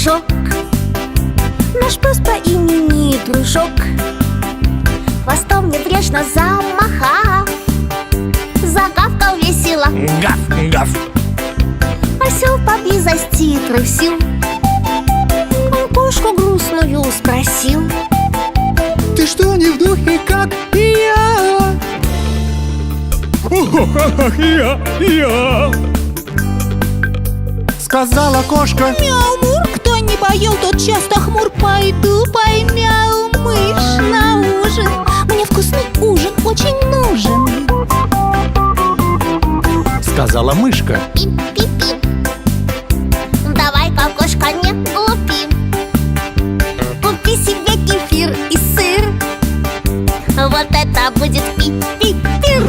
снежок. Наш пес по имени Дружок хвостом небрежно замахав, загавкал весело. Гав, гав. Осел поблизости трусил. Он кошку грустную спросил: ты что, не в духе, как я? Я. Сказала кошка. Мяу, мур, кто не поел, тот часто хмур. Пойду поймяу мышь на ужин. Мне вкусный ужин очень нужен. Сказала мышка. пип-пип-пип. Давай-ка, кошка, не глупи. Купи себе кефир и сыр. Вот это будет пип-пип-пир.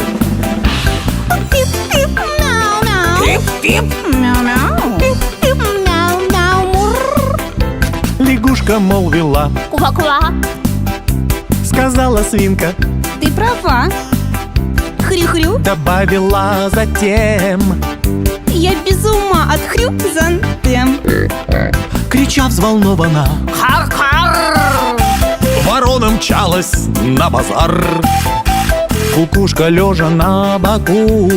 Пип-пип, мяу-мяу. Пип-пип. Мяу-мяу. Пип-пип, мяу-мяу, мур. Лягушка молвила. Ква-ква. Сказала свинка. Ты права. Хрю-хрю. Добавила затем. Я без ума от хрюзантем. Крича взволнованно, Хар-хар. ворона мчалась на базар. Кукушка, лежа на боку,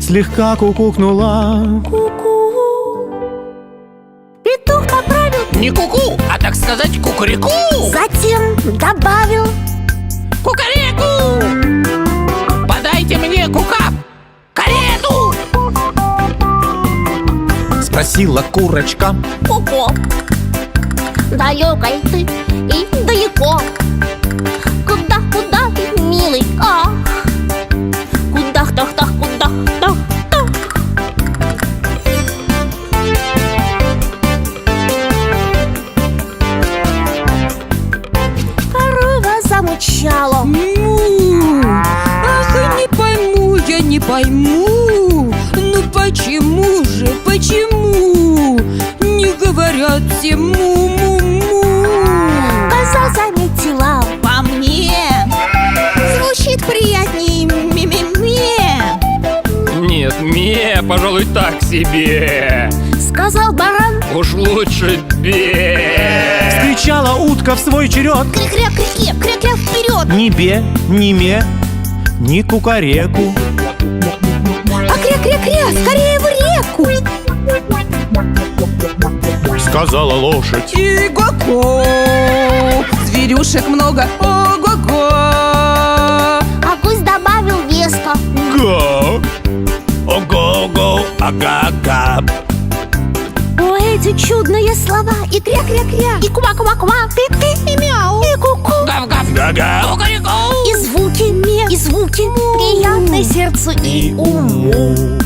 слегка кукукнула. Ку-ку. Петух поправил, Не куку, а так сказать кукареку. затем добавил: Кукареку. Подайте мне кука. Карету. Спросила курочка. ку-ку. Далекой ты и далеко. Куда ты, милый, ах? Куда-тах-тах, куда-тах-тах. Корова замычала. Ах, не пойму, я не пойму. Ну почему не говорят все му-му-му? Коза заметила. По мне звучит приятнее ме-ме-ме. Нет, не, пожалуй, так себе. Сказал баран. Уж лучше бе. Кричала утка в свой черед. Кря-кря, кря-кря, кря-кря вперед. Ни бе, ни ме, ни кукареку. А кря-кря-кря, скорее в реку. Сказала лошадь. И-го-го, зверюшек много, ого-го. А гусь добавил веско. Го, ого-го, ага-га. О, эти чудные слова. И кря-кря-кря, и ква-ква-ква, пи-пи, и мяу, и ку-ку. Гав-гав. Га-га. Кукареку. И звуки ме, и звуки приятны сердцу и уму.